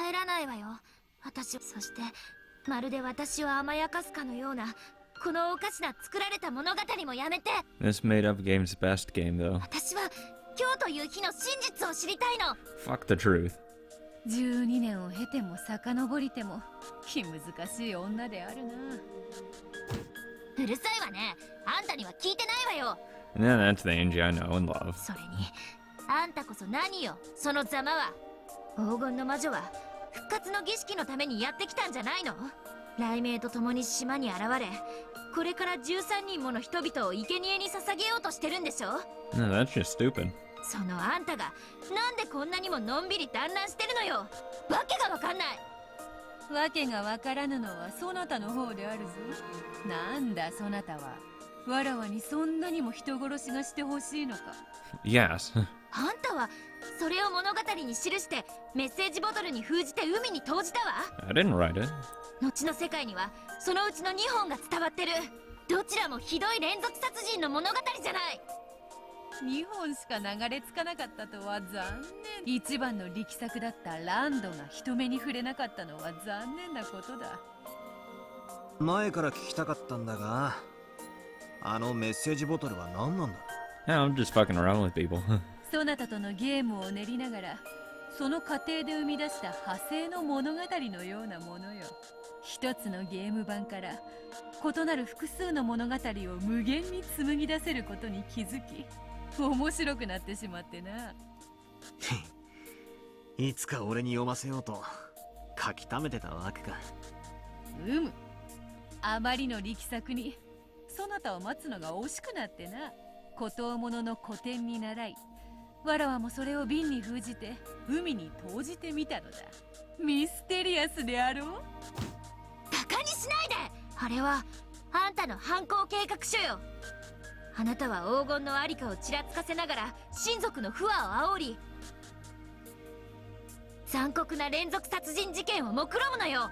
帰らないわよ。私、そしてまるで私を甘やかすかのようなこのおかしな作られた物語もやめて。 This made up game's best game, though. 私は今日という日の真実を知りたいの。 Fuck the truth. 12年を経ても遡りても気難しい女であるな。うるさいわね。あんたには聞いてないわよ。 And then that's the Angie I know and love. それにあんたこそ何よそのざまは。黄金の魔女は復活の儀式のためにやってきたんじゃないの？雷鳴と共に島に現れ、これから13人もの人々を生贄に捧げようとしてるんでしょ？ No, that's just stupid. そのあんたがなんでこんなにものんびり団らんしてるのよ。わけがわかんない。わけがわからぬのはそなたの方であるぞ。なんだそなたは、わらわにそんなにも人殺しがしてほしいのか。Yes. あんたはそれを物語に記してメッセージボトルに封じて海に投じたわ。 I didn't write it. 後の世界にはそのうちの2本が伝わってる。どちらもひどい連続殺人の物語じゃない。2本しか流れ着かなかったとは残念。一番の力作だったランドが人目に触れなかったのは残念なことだ。前から聞きたかったんだが、あのメッセージボトルは何なんだ？ Yeah, I'm just fucking around with people. そなたとのゲームを練りながら、その過程で生み出した派生の物語のようなものよ。一つのゲーム版から異なる複数の物語を無限に紡ぎ出せることに気づき、面白くなってしまってな。いつか俺に読ませようと書き溜めてたわけか。あまりの力作にそなたを待つのが惜しくなってな。孤島物の古典に習い、わらわもそれを瓶に封じて海に投じてみたのだ。ミステリアスであろう。バカにしないで。あれはあんたの犯行計画書よ。あなたは黄金のありかをちらつかせながら親族の不和を煽り、残酷な連続殺人事件を目論むのよ。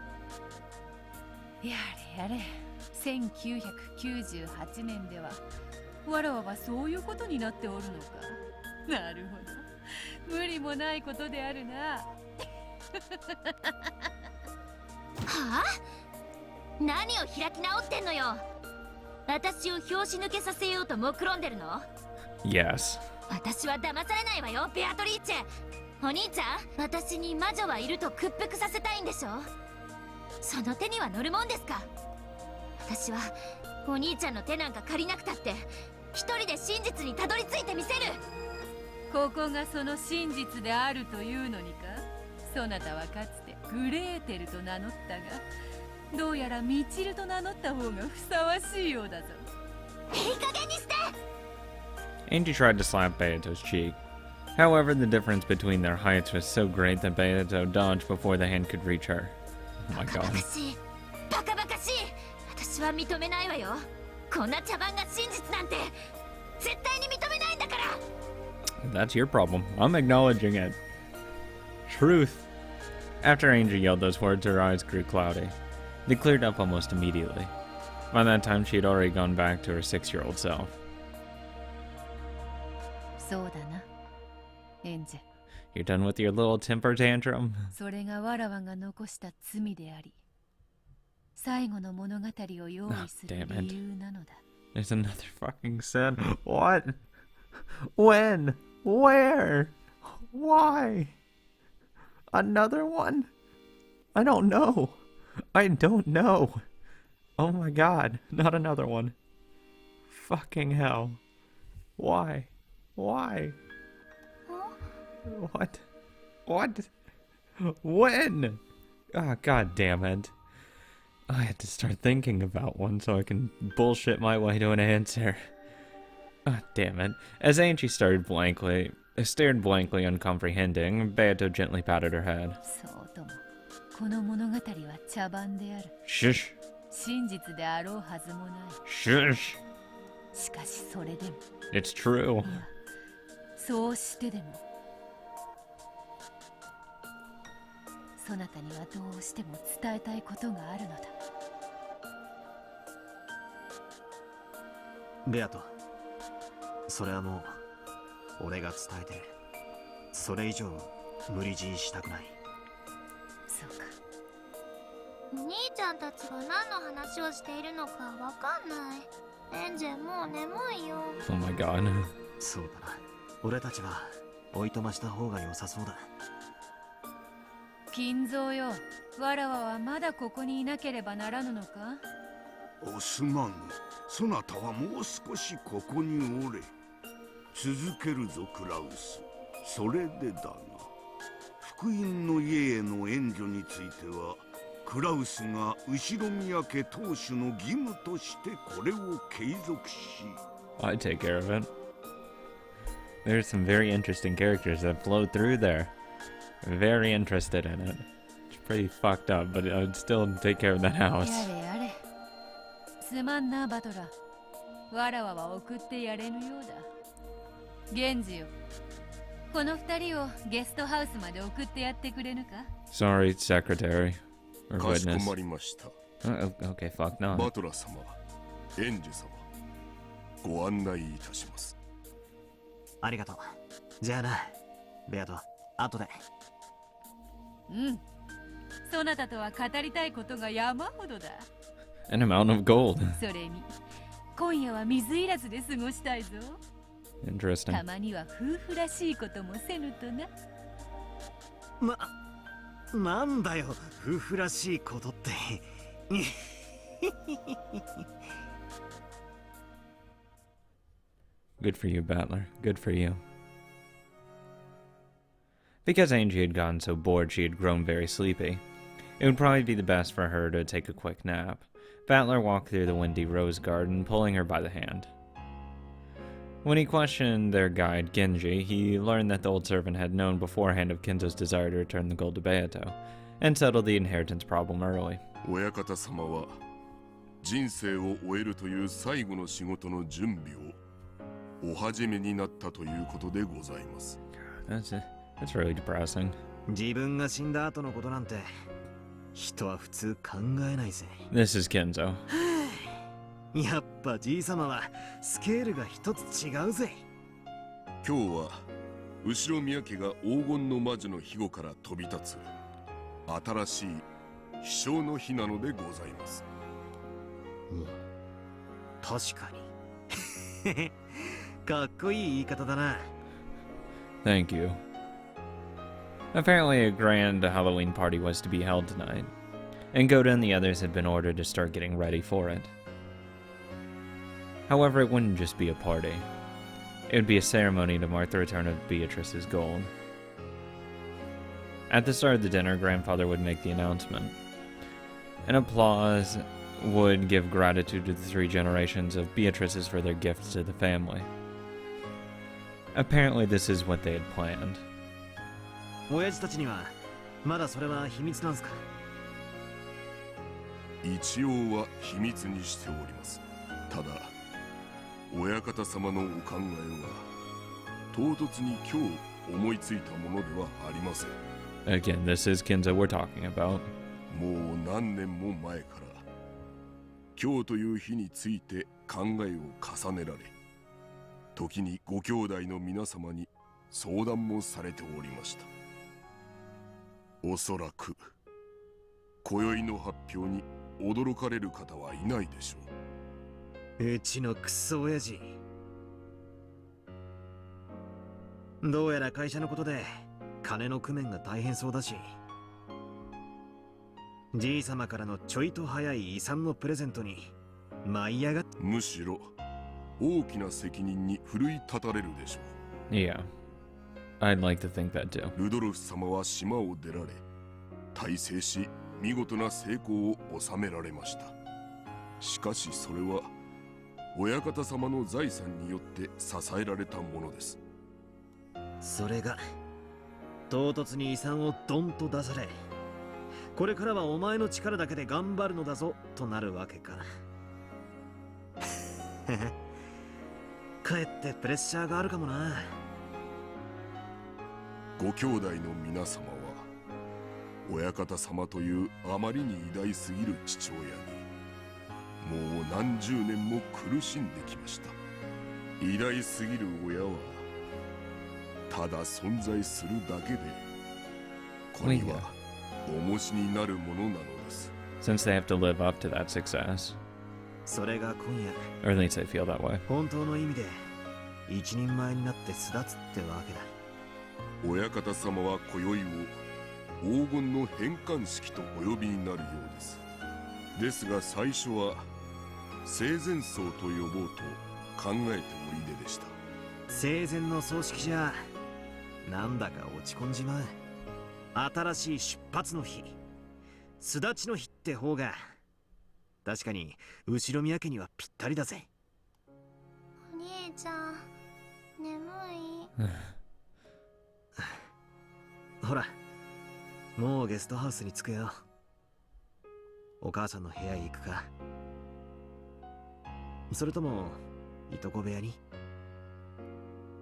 やれやれ、1998年ではわらわはそういうことになっておるのか。なるほど、無理もないことであるな。はあ？何を開き直ってんのよ。私を拍子抜けさせようと目論んでるの？ Yes. 私は騙されないわよ、ベアトリーチェ。お兄ちゃん、私に魔女はいると屈服させたいんでしょ？その手には乗るもんですか？私はお兄ちゃんの手なんか借りなくたって一人で真実にたどり着いてみせる。ここがその真実であるというのにか。そなたはかつてグレーテルと名乗ったが、どうやらミチルと名乗った方がふさわしいようだぞ。いい加減にして。 Angie tried to slap Bayato's cheek. However, the difference between their heights was so great that Bayato dodged before the hand could reach her. Oh my バカ god. バカしい。バカバカしい。私は認めないわよ。こんな茶番が真実なんて絶対に認めないんだから。 That's your problem. I'm acknowledging it. Truth. After Angie yelled those words, her eyes grew cloudy. They cleared up almost immediately. By that time, she had already gone back to her 6-year-old self. そうだな、エンジェ。 You're done with your little temper tantrum? それがわらわが残した罪であり、最後の物語を用意する damn it. 理由なのだ。 There's another fucking sin. What? When? Where? Why? Another one? I don't know. I don't know. Oh my god, not another one. Fucking hell. Why? Why? What? What? When? Ah, god damn it. I had to start thinking about one so I can bullshit my way to an answer. Ah, damn it. As Angie stared blankly, uncomprehending, Beato gently patted her head. そうとも、この物語は茶番である。 Shush. 真実であろうはずもない。 Shush. しかしそれでも、 It's true. いや、そうしてでも、そなたにはどうしても伝えたいことがあるのだ。ベアト、それはもう俺が伝えてる。それ以上無理強いしたくない。兄ちゃんたちが何の話をしているのかわかんない。エンジェもう眠いよ。 Oh my god. そうだな。俺たちはおいとました方が良さそうだ。金蔵よ、わらわはまだここにいなければならぬのか？おすまぬ。そなたはもう少しここにおれ。続けるぞクラウス。それでだが、福音の家への援助についてはクラウスが後宮家当主の義務としてこれを継続し。 I take care of it. There's some very interesting characters that flow through there. Very interested in it. It's pretty fucked up, but I would still take care of that や house. れやれ。すまんなバトラ。わらわは送ってやれぬようだ。源氏よ、この二人をゲストハウスまで送ってやってくれぬか？ Sorry, secretary. Or かしこ witness. まりました。 Okay, fuck no. バトラ様、エンジ様、ご案内いたします。ありがとう。じゃあな、ベアト、後で。うん。そなたとは語りたいことが山ほどだ。An amount of gold. それに、今夜は水入らずで過ごしたいぞ。Interesting. たまには夫婦らしいこともせぬとな。なんだよ、夫婦らしいことって。Good for you, Battler. Good for you. Because Angie had gotten so bored she had grown very sleepy. It would probably be the best for her to take a quick nap. Battler walked through the windy rose garden, pulling her by the hand. When he questioned their guide, Genji, he learned that the old servant had known beforehand of Kinzo's desire to return the gold to Beato, and settled the inheritance problem early. 親方様は人生を終えるという最後の仕事の準備をお始めになったということでございます。That's really depressing. 自分が死んだ後のことなんて人は普通考えないぜ。 This is Kinzo. やっぱじいさまはスケールが一つ違うぜ。今日は後宮家が黄金の魔女の庇護から飛び立つ新しい飛翔の日なのでございます。確かに。かっこいい言い方だな。 Thank you. Apparently a grand Halloween party was to be held tonight, and Goda and the others had been ordered to start getting ready for it. However, it wouldn't just be a party. It would be a ceremony to mark the return of Beatrice's gold. At the start of the dinner, Grandfather would make the announcement. An applause would give gratitude to the 3 generations of Beatrices for their gifts to the family. Apparently, this is what they had planned. 親父たちにはまだそれは秘密なんすか？一応は秘密にしております。ただ、親方様のお考えは唐突に今日思いついたものではありません。 Again, this is Kinzo we're talking about. もう何年も前から今日という日について考えを重ねられ、時にご兄弟の皆様に相談もされておりました。おそらく今宵の発表に驚かれる方はいないでしょう。うちのクソ親父。どうやら会社のことで金の工面が大変そうだし、じいさまからのちょいと早い遺産のプレゼントに舞い上がっ。むしろ大きな責任に奮い立たれるでしょう。 Yeah, I'd like to think that too. ルドルフ様は島を出られ、大成し見事な成功を収められました。しかしそれは親方様の財産によって支えられたものです。それが唐突に遺産をドンと出され、これからはお前の力だけで頑張るのだぞとなるわけか。かえってプレッシャーがあるかもな。ご兄弟の皆様は親方様というあまりに偉大すぎる父親にもう何十年も苦しんできました。偉大すぎる親はただ存在するだけで子には重しになるものなのです。since they have to live up to that success. それが今夜 Or at least they feel that way. 本当の意味で一人前になって巣立つってわけだ。親方様は今宵を黄金の返還式とお呼びになるようです。ですが最初は生前葬と呼ぼうと考えておいででした。生前の葬式じゃなんだか落ち込んじまう。新しい出発の日、巣立ちの日って方が確かに後ろ宮家にはぴったりだぜ。お兄ちゃん眠いほら、もうゲストハウスに着くよ。お母さんの部屋へ行くか、それともいとこ部屋に。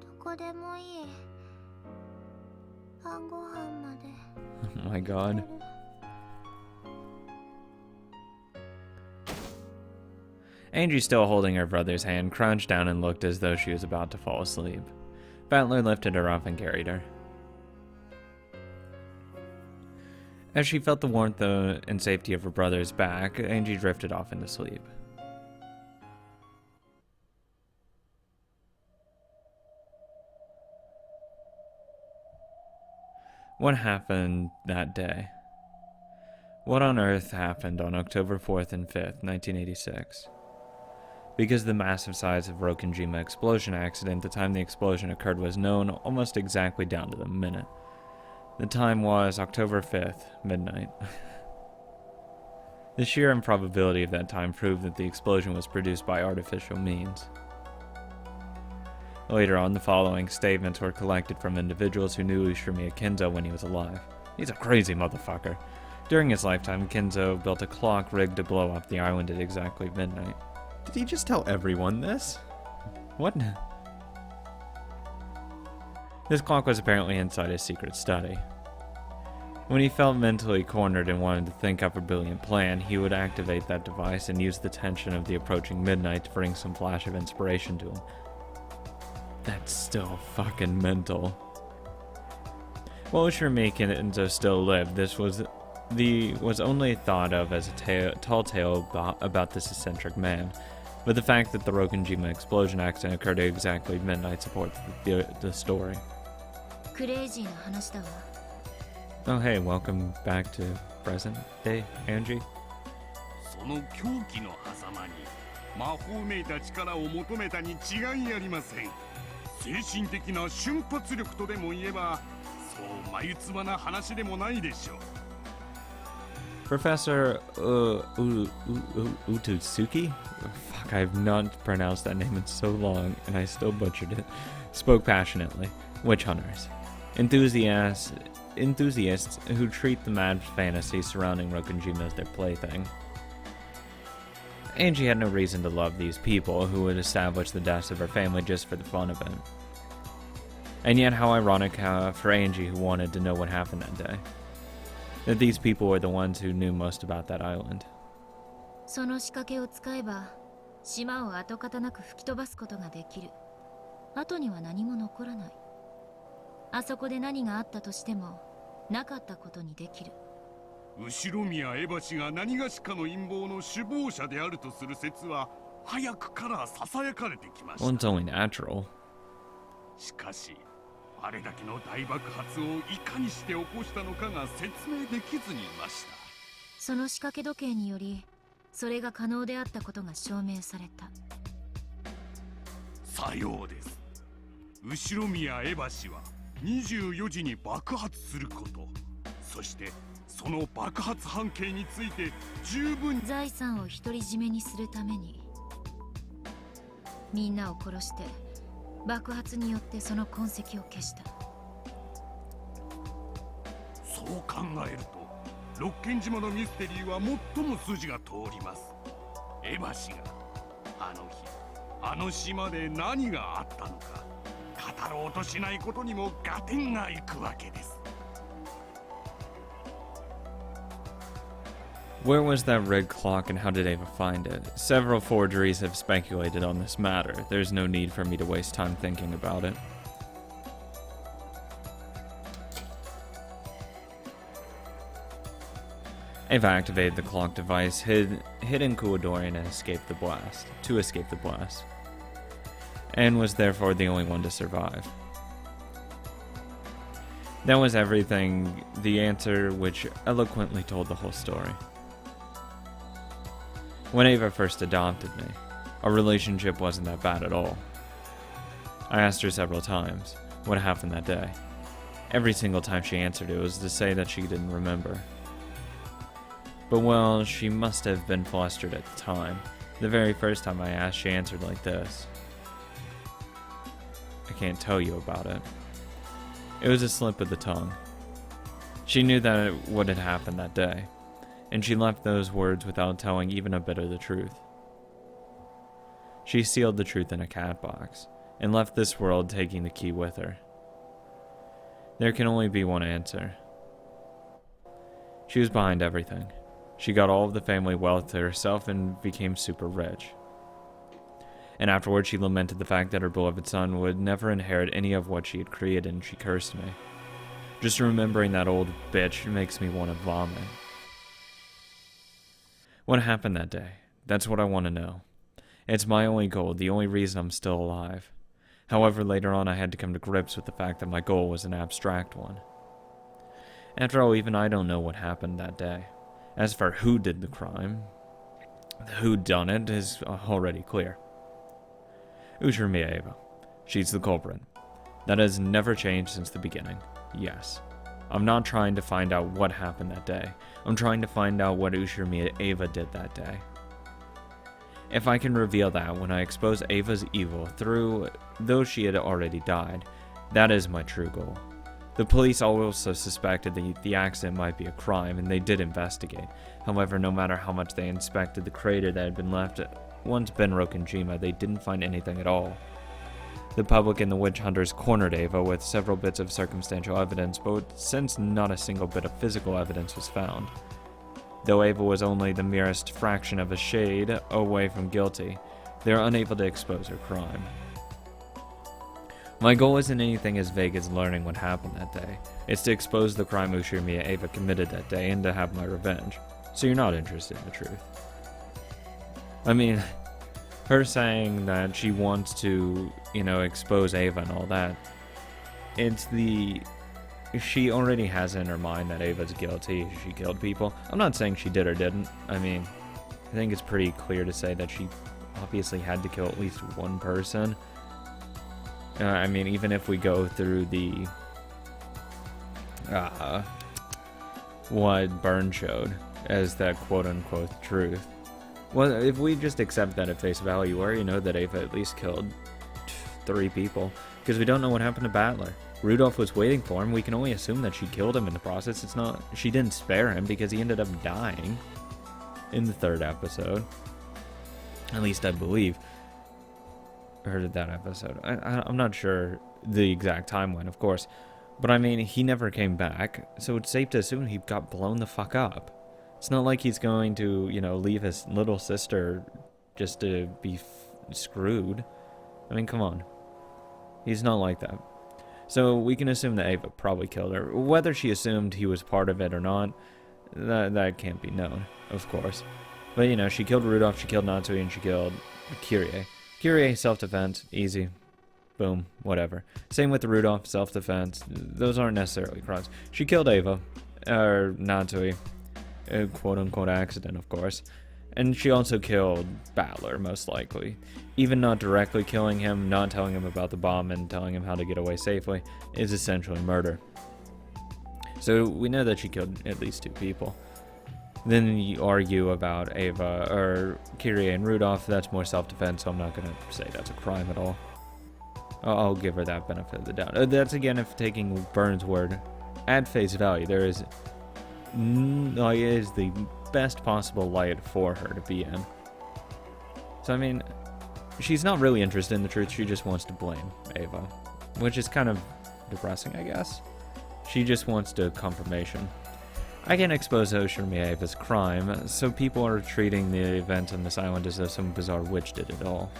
どこでもいい。晩ご飯まで Oh my god. Angie, still holding her brother's hand, crouched down and looked as though she was about to fall asleep. Battler lifted her up and carried her. As she felt the warmth and safety of her brother's back, Angie drifted off into sleep. What happened that day? What on earth happened on October 4th and 5th, 1986? Because of the massive size of Rokenjima explosion accident, the time the explosion occurred was known almost exactly down to the minute. The time was October 5th, midnight. The sheer improbability of that time proved that the explosion was produced by artificial means. Later on, the following statements were collected from individuals who knew Ushimiya Kenzo when he was alive. He's a crazy motherfucker. During his lifetime, Kenzo built a clock rigged to blow up the island at exactly midnight. Did he just tell everyone this? What? This clock was apparently inside his secret study. When he felt mentally cornered and wanted to think up a brilliant plan, he would activate that device and use the tension of the approaching midnight to bring some flash of inspiration to him. That's still fucking mental. While Ushimiya Kenzo still lived, this was only thought of as a tall tale about this eccentric man. But the fact that the Rokenjima explosion accident occurred at exactly midnight supports the story. クレイジーな話だわ。 Oh hey, welcome back to present day, Angie. その狂気の狭間に魔法めいた力を求めたに違いありません。精神的な瞬発力とでも言えば、そう眉唾な話でもないでしょう。 Professor Utsuki? Fuck, I have not pronounced that name in so long, and I still butchered it. Spoke passionately. Witch hunters. Enthusiasts who treat the mad fantasy surrounding Rokenjima as their plaything. Angie had no reason to love these people who would establish the deaths of her family just for the fun of it. And yet how ironic for Angie, who wanted to know what happened that day. That these people were the ones who knew most about that island. その仕掛けを使えば島を跡形なく吹き飛ばすことができる。後には何も残らない。あそこで何があったとしてもなかったことにできる。後宮エバ氏が何がしかの陰謀の首謀者であるとする説は早くから囁かれてきまし Well, た。 it's only natural. しかしあれだけの大爆発をいかにして起こしたのかが説明できずにいました。その仕掛け時計によりそれが可能であったことが証明された。さようです。後宮エバ氏は24時に爆発すること、そしてその爆発半径について十分財産を独り占めにするためにみんなを殺して爆発によってその痕跡を消した。そう考えると六軒島のミステリーは最も筋が通ります。エバ氏があの日あの島で何があったのか語ろうとしないことにも合点がいくわけです。 Where was that rigged clock and how did Ava find it? Several forgeries have speculated on this matter. There's no need for me to waste time thinking about it. Ava activated the clock device, hid in Kuodori and escaped the blast, and was therefore the only one to survive. That was everything, the answer which eloquently told the whole story. When Ava first adopted me, our relationship wasn't that bad at all. I asked her several times what happened that day. Every single time she answered it was to say that she didn't remember. But well, she must have been flustered at the time. The very first time I asked, she answered like this. I can't tell you about it. It was a slip of the tongue. She knew that what had happened that day, and she left those words without telling even a bit of the truth. She sealed the truth in a cat box, and left this world taking the key with her. There can only be one answer. She was behind everything. She got all of the family wealth to herself and became super rich. And afterwards she lamented the fact that her beloved son would never inherit any of what she had created, and she cursed me. Just remembering that old bitch makes me want to vomit. What happened that day? That's what I want to know. It's my only goal, the only reason I'm still alive. However, later on I had to come to grips with the fact that my goal was an abstract one. After all, even I don't know what happened that day. As for who did the crime, the who done it is already clear. Ushirimiya Eva. She's the culprit. That has never changed since the beginning. Yes. I'm not trying to find out what happened that day. I'm trying to find out what Ushirimiya Eva did that day. If I can reveal that when I expose Ava's evil though she had already died, that is my true goal. The police also suspected that the accident might be a crime, and they did investigate. However, no matter how much they inspected the crater that had been left once Benrokenjima, they didn't find anything at all. The public and the witch hunters cornered Ava with several bits of circumstantial evidence, but since not a single bit of physical evidence was found. Though Ava was only the merest fraction of a shade away from guilty, they are unable to expose her crime. My goal isn't anything as vague as learning what happened that day. It's to expose the crime Ushirimiya Ava committed that day and to have my revenge. So you're not interested in the truth. I mean, her saying that she wants to, expose Ava and all that, she already has in her mind that Ava's guilty, she killed people. I'm not saying she did or didn't. I mean, I think it's pretty clear to say that she obviously had to kill at least one person. Even if we go through the what Byrne showed as that quote-unquote truth. Well, if we just accept that at face value, we already know that Ava at least killed 3 people, because we don't know what happened to Battler. Rudolph was waiting for him. We can only assume that she killed him in the process. She didn't spare him because he ended up dying in the 3rd episode. At least I believe. Heard that episode. I'm not sure the exact timeline, of course, but he never came back, so it's safe to assume he got blown the fuck up. It's not like he's going to, leave his little sister just to be screwed. Come on. He's not like that. So we can assume that Ava probably killed her. Whether she assumed he was part of it or not, that can't be known, of course. But, she killed Rudolph, she killed Natsui, and she killed Kyrie. Kyrie, self-defense, easy. Boom, whatever. Same with the Rudolph, self-defense. Those aren't necessarily crimes. She killed Ava, or Natsui, a quote-unquote accident, of course. And she also killed Battler, most likely. Even not directly killing him, not telling him about the bomb, and telling him how to get away safely is essentially murder. So we know that she killed at least 2 people. Then you argue about Ava, or Kyrie and Rudolph. That's more self-defense, so I'm not going to say that's a crime at all. I'll give her that benefit of the doubt. That's again if taking Byrne's word at face value. There is the best possible light for her to be in. So she's not really interested in the truth. She just wants to blame Ava, which is kind of depressing, I guess. She just wants the confirmation. I can't expose Ushirimiya Ava's crime, so people are treating the event on this island as though some bizarre witch did it all.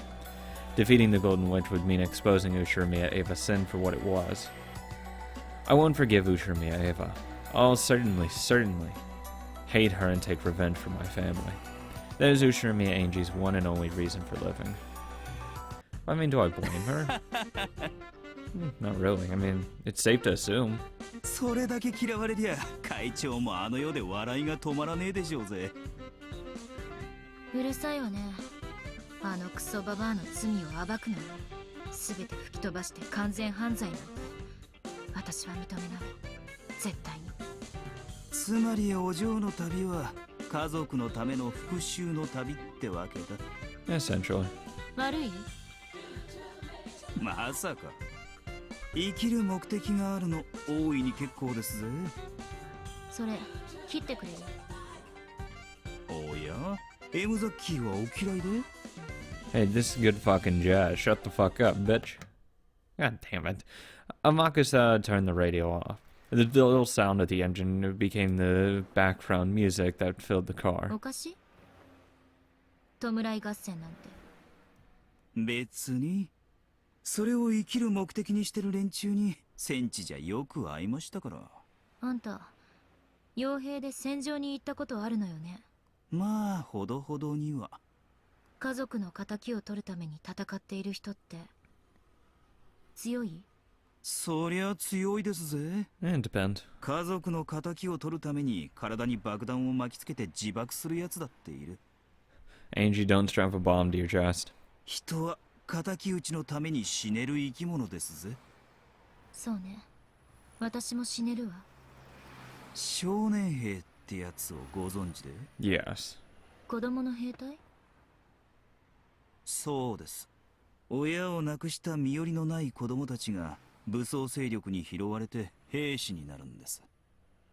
Defeating the Golden Witch would mean exposing Ushirimiya Ava's sin for what it was. I won't forgive Ushirimiya Ava. I'll certainly hate her and take revenge for my family. That is Ushirimi Angi's one and only reason for living. I mean, do I blame her? Not really. I mean, it's safe to assume. それだけ嫌われりゃ会長もあの世で笑いが止まらねえでしょうぜ。うるさいわね。あのクソババアの罪を暴くのよ。全て吹き飛ばして完全犯罪なんて私は認めない。絶対に。つまりお嬢の旅は家族のための復讐の旅ってわけだ。Essentially. 悪い？まさか。生きる目的があるの大いに結構ですぜ。それ切ってくれる？おや、エムザッキーはお嫌いで？ Hey, this is good fucking jazz. Shut the fuck up, bitch. God damn it. Amakusa turned the radio off. The little sound of the engine became the background music that filled the car. おかしい？弔い合戦なんて。別に。それを生きる目的にしてる連中に戦地じゃよく会いましたから。あんた、傭兵で戦場に行ったことあるのよね。まあ、ほどほどには。家族の仇を取るために戦っている人って強い？そりゃ強いですぜ。It depends. 家族の仇を取るために体に爆弾を巻きつけて自爆するやつだっている。Angie, don't strap a bomb to your chest. 人は敵討ちのために死ねる生き物ですぜ。そうね。私も死ねるわ。少年兵ってやつをご存知で？ Yes. 子供の兵隊？そうです。親を亡くした身寄りのない子供たちが武装勢力に拾われて兵士になるんです。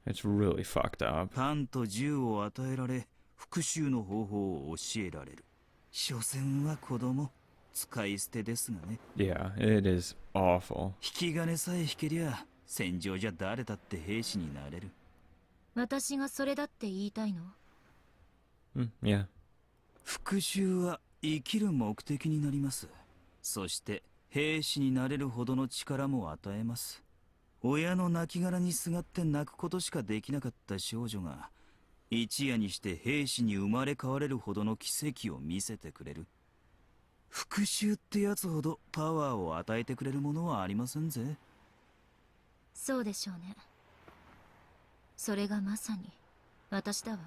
It's really fucked up. パンと銃を与えられ復讐の方法を教えられる。所詮は子供。使い捨てですがね。Yeah, it is awful. 引き金さえ引けりゃ戦場じゃ誰だって兵士になれる。私がそれだって言いたいの？Yeah. 復讐は生きる目的になります。そして兵士になれるほどの力も与えます。親の亡骸にすがって泣くことしかできなかった少女が一夜にして兵士に生まれ変われるほどの奇跡を見せてくれる。復讐ってやつほどパワーを与えてくれるものはありませんぜ。そうでしょうね。それがまさに私だわ。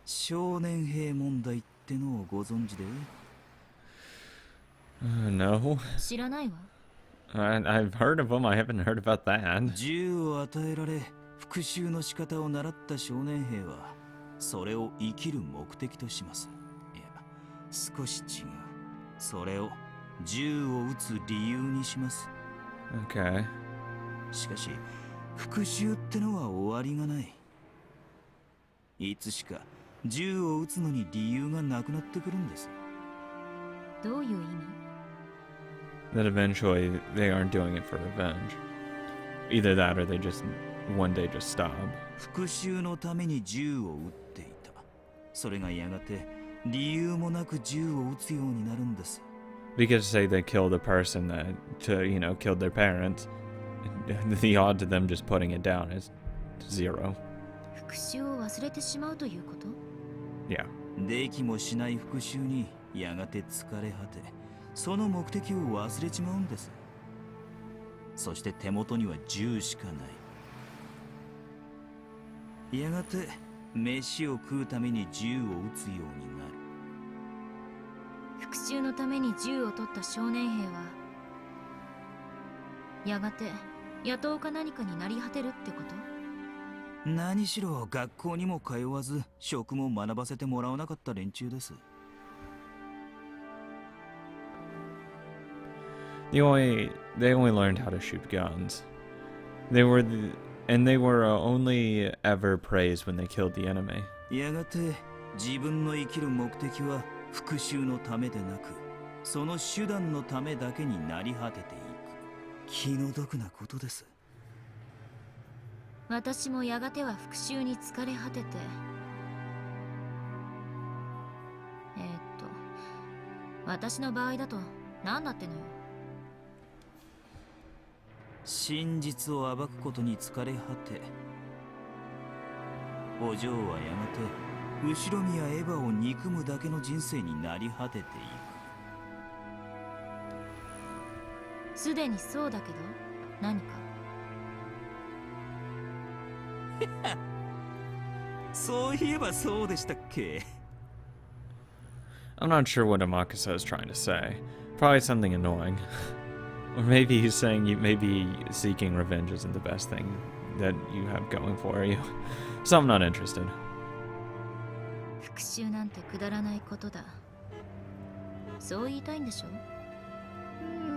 少年兵問題ってのをご存知で？ No. 知らないわ。I've heard of them. I haven't heard about that. 銃を与えられ復讐の仕方を習った少年兵はそれを生きる目的とします。いや、少し違う。それを銃を撃つ理由にします。 Okay. しかし復讐ってのは終わりがない。いつしか銃を撃つのに理由がなくなってくるんです。どういう意味？ That eventually they aren't doing it for revenge. Either that or they just one day just stop. 復讐のために銃を撃っていた。それがやがて理由もなく銃を撃つようになるんです。 Because say they killed a person that killed their parents, the odd to them just putting it down is 0. 復讐を忘れてしまうということ？ Yeah. できもしない復讐にやがて疲れ果て、その目的を忘れちまうんです。そして手元には銃しかない。やがて飯を食うために銃を撃つようになる。復讐のために銃を取った少年兵はやがて野党か何かになり果てるってこと？何しろ学校にも通わず職も学ばせてもらわなかった連中です。 They only learned how to shoot guns. They were only ever praised when they killed the enemy. やがて自分の生きる目的は復讐のためでなく、その手段のためだけになり果てていく。気の毒なことです。私もやがては復讐に疲れ果てて、私の場合だと何だってのよ。真実を暴くことに疲れ果て、お嬢はやがて後ろ宮エヴァを憎むだけの人生になり果てていすでにそうだけど何か。く。そういえばそうでしたっけ。 I'm not sure what Amakusa is trying to say. Probably something annoying. Or maybe he's saying maybe seeking revenge isn't the best thing that you have going for you. So I'm not interested. 復讐なんてくだらないことだ。そう言いたいんでしょ？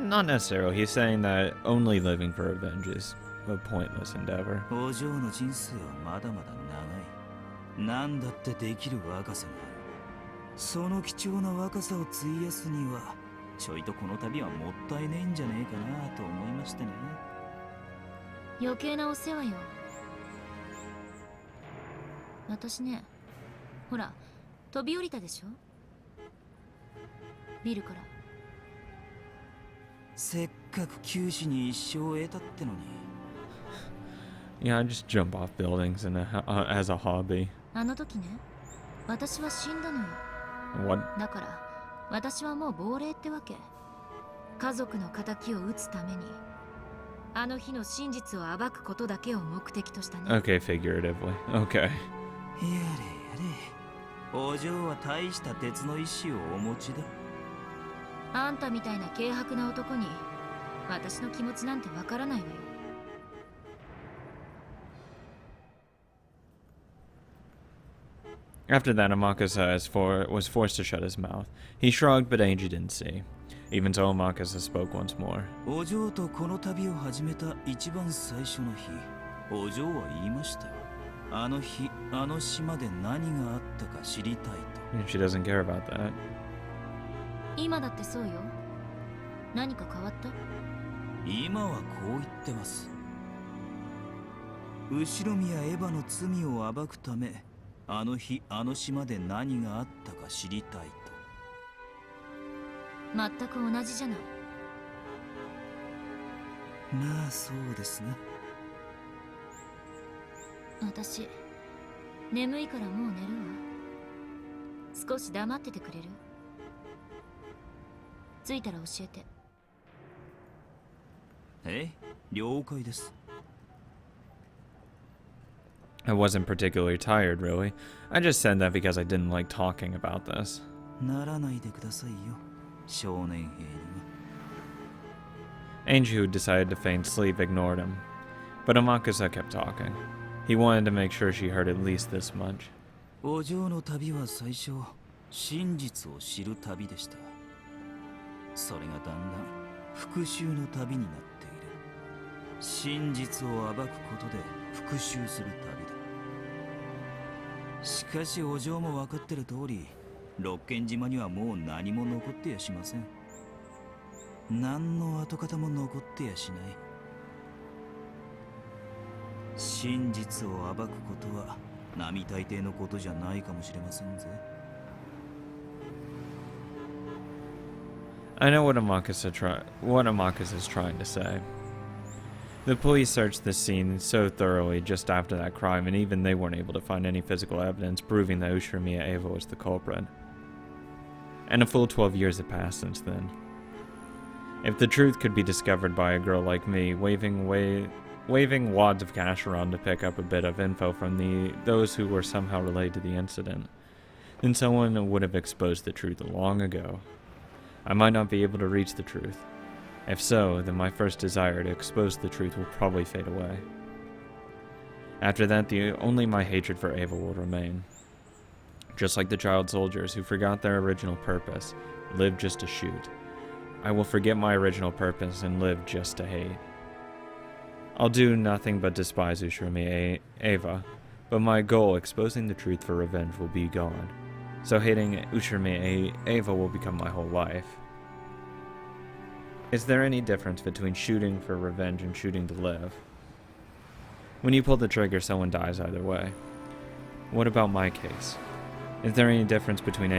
Not necessarily. He's saying that only living for revenge is a pointless endeavor. お嬢の人生はまだまだ長い。何だってできる若さがある。その貴重な若さを費やすにはちょいとこの旅はもったいねえんじゃねえかなと思いましてね。余計なお世話よ。私ね、ほら飛び降りたでしょ、ビルから。せっかく九死に一生を得たってのに。 Yeah, I just jump off buildings as a hobby. あの時ね、私は死んだのよ。 What? だから私はもう亡霊ってわけ。家族の仇を討つためにあの日の真実を暴くことだけを目的としたね。 Okay, figuratively. Okay. やれやれ、お嬢は大した鉄の意志をお持ちだ。あんたみたいな軽薄な男に私の気持ちなんてわからないわよ。 After that, Amakusa was forced to shut his mouth. He shrugged, but Angie didn't see. Even so, Amakusa spoke once more. お嬢とこの旅を始めた一番最初の日、お嬢は言いました。あの日、あの島で何があったか知りたいと。 And she doesn't care about that. 今だってそうよ。何か変わった？今はこう言ってます。後ろ宮エヴァの罪を暴くため、あの日あの島で何があったか知りたいと。全く同じじゃない。まあそうですね。私眠いからもう寝るわ。少し黙っててくれる？着いたら教えて。了解です。 I wasn't particularly tired, really. I just said that because I didn't like talking about this. ならないでくださいよ、少年兵には。 Angie, who decided to feign sleep, ignored him. But Amakusa kept talking. He wanted to make sure she heard at least this much. お嬢の旅は最初、真実を知る旅でした。それがだんだん復讐の旅になっている。真実を暴くことで復讐する旅だ。しかしお嬢も分かってる通り、六軒島にはもう何も残ってやしません。何の跡形も残ってやしない。真実を暴くことは並大抵のことじゃないかもしれませんぜ。 I know what Amakusa is trying to say. The police searched the scene so thoroughly just after that crime, and even they weren't able to find any physical evidence proving that Ushirimiya Eva was the culprit. And a full 12 years had passed since then. If the truth could be discovered by a girl like me, waving wads of cash around to pick up a bit of info from those who were somehow related to the incident, then someone would have exposed the truth long ago. I might not be able to reach the truth. If so, then my first desire to expose the truth will probably fade away. After that, only my hatred for Eva will remain. Just like the child soldiers who forgot their original purpose, lived just to shoot. I will forget my original purpose and live just to hate. I'll do nothing but despise Ushirimiya Eva, but my goal, exposing the truth for revenge, will be gone. So hating Ushirimiya Eva will become my whole life. Is there any difference between shooting for revenge and shooting to live? When you pull the trigger, someone dies either way. What about my case? Is there any difference between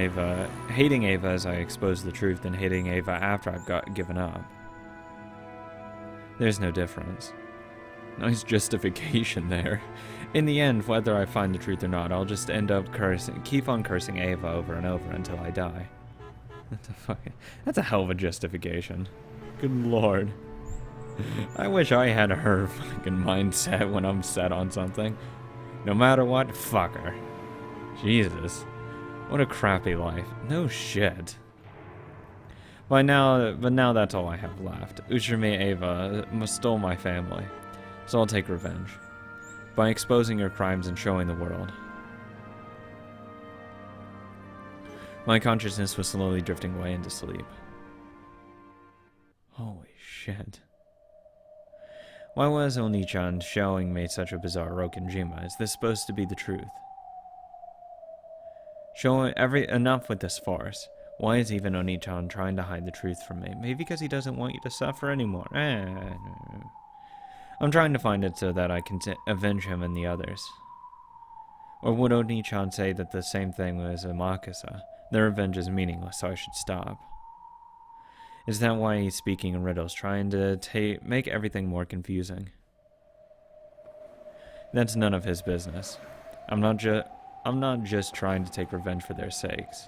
hating Eva as I expose the truth and hating Eva after I've given up? There's no difference. Nice justification there. In the end, whether I find the truth or not, I'll just end up keep on cursing Ava over and over until I die. That's a hell of a justification. Good lord. I wish I had her fucking mindset when I'm set on something. No matter what, fuck her. Jesus. What a crappy life. No shit. But now that's all I have left. Uchirme Ava stole my family. So I'll take revenge. By exposing her crimes and showing the world. My consciousness was slowly drifting away into sleep. Holy shit. Why was Oni-chan showing me such a bizarre Rokenjima? Is this supposed to be the truth? Enough with this farce. Why is even Oni-chan trying to hide the truth from me? Maybe because he doesn't want you to suffer anymore. I'm trying to find it so that I can avenge him and the others. Or would Oni-chan say that the same thing was Amakasa? Their revenge is meaningless, so I should stop. Is that why he's speaking in riddles, trying to make everything more confusing? That's none of his business. I'm not just trying to take revenge for their sakes.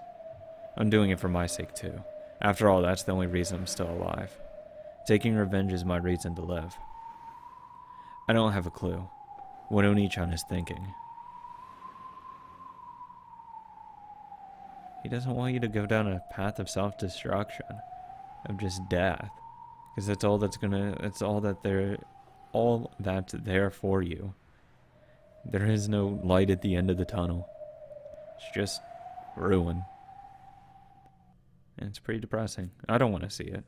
I'm doing it for my sake too. After all, that's the only reason I'm still alive. Taking revenge is my reason to live. I don't have a clue what Oni-chan is thinking. He doesn't want you to go down a path of self-destruction, of just death, because that's all that's there for you. There is no light at the end of the tunnel. It's just ruin. And it's pretty depressing. I don't want to see it.